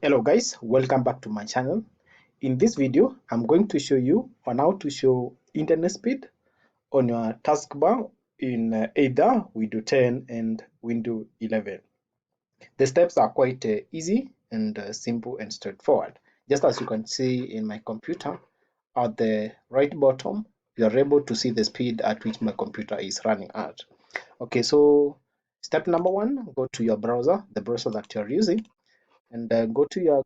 Hello guys, welcome back to my channel. In this video, I'm going to show you on how to show internet speed on your taskbar in either Windows 10 and Windows 11. The steps are quite easy and simple and straightforward. Just as you can see in my computer, at the right bottom, you are able to see the speed at which my computer is running at. Okay, so step number one, go to your browser, the browser that you're using, and go to your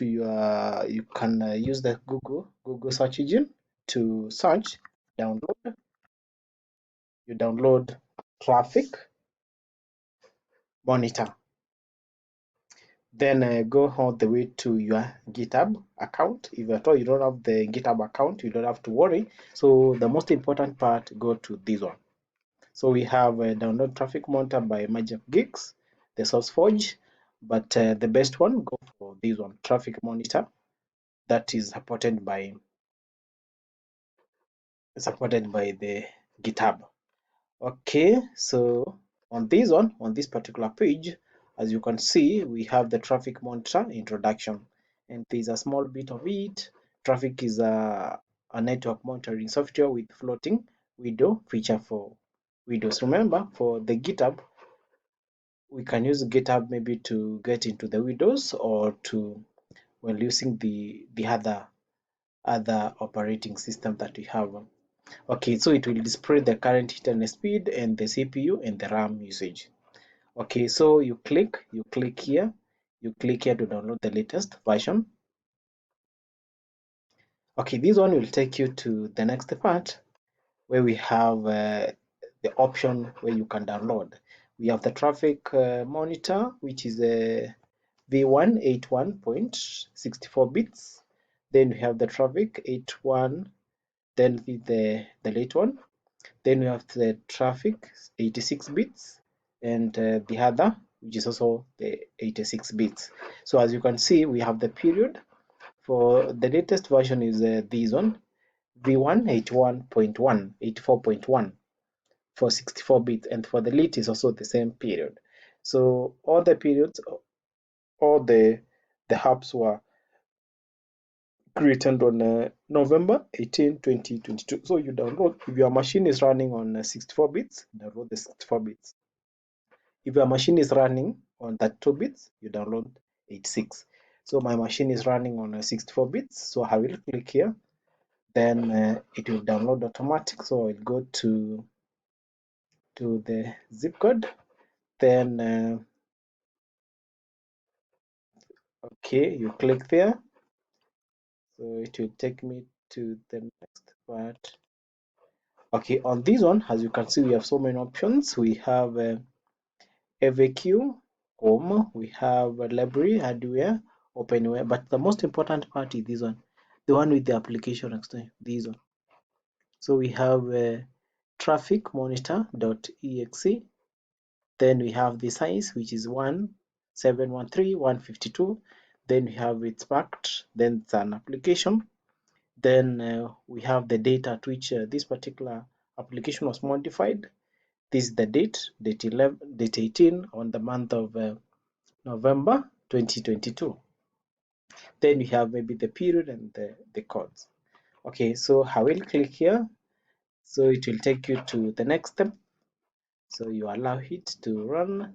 you can use the Google search engine to search, download. You download traffic monitor, then go all the way to your GitHub account. If at all you don't have the GitHub account, you don't have to worry. So the most important part, go to this one. So we have download traffic monitor by Magic Geeks, the source forge, but the best one, go for this one, traffic monitor, that is supported by the GitHub. Okay, so on this one, on this particular page, as you can see, we have the traffic monitor introduction, and there's a small bit of it. Traffic is a network monitoring software with floating window feature for Windows. Remember, for the GitHub, we can use GitHub maybe to get into the windows or to, well, using the other operating system that we have. Okay, so it will display the current internet speed and the CPU and the RAM usage. Okay, so you click here to download the latest version. Okay, this one will take you to the next part where we have the option where you can download. We have the traffic monitor, which is a V181.64 bits. Then we have the traffic 81, then the late one. Then we have the traffic 86 bits and the other, which is also the 86 bits. So as you can see, we have the period. For the latest version is this one, V181.1, 84.1 for 64 bits, and for the late is also the same period. So all the periods, all the hubs were created on November 18, 2022. So you download, if your machine is running on 64 bits, download the 64 bits. If your machine is running on 32 bits, you download 86. So my machine is running on 64 bits, so I will click here, then it will download automatic. So I'll go to the zip code, then okay, you click there, so it will take me to the next part. Okay, on this one, as you can see, we have so many options. We have FAQ, home, we have library, hardware, openware, but the most important part is this one, the one with the application next time, this one. So we have traffic monitor.exe, then we have the size, which is 1713.152, then we have its packed, then it's an application, then we have the date at which this particular application was modified. This is the date 18 on the month of November 2022. Then we have maybe the period and the codes. Okay, so I will click here, so it will take you to the next step. So you allow it to run.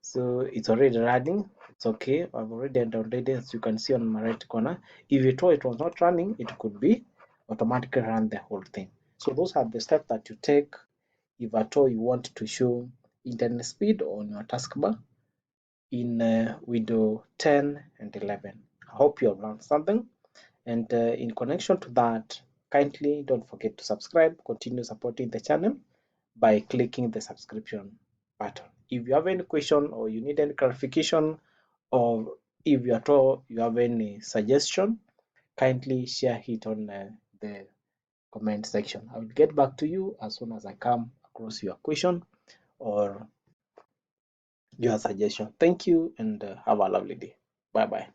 So it's already running. It's okay. I've already downloaded it, as you can see on my right corner. If you thought it was not running, it could be automatically run the whole thing. So those are the steps that you take if at all you want to show internet speed on your taskbar in Windows 10 and 11. I hope you have learned something, and in connection to that, kindly don't forget to subscribe. Continue supporting the channel by clicking the subscription button. If you have any question or you need any clarification, or if you at all you have any suggestion, kindly share it on the comment section. I will get back to you as soon as I come across your question or your suggestion. Thank you, and have a lovely day. Bye bye.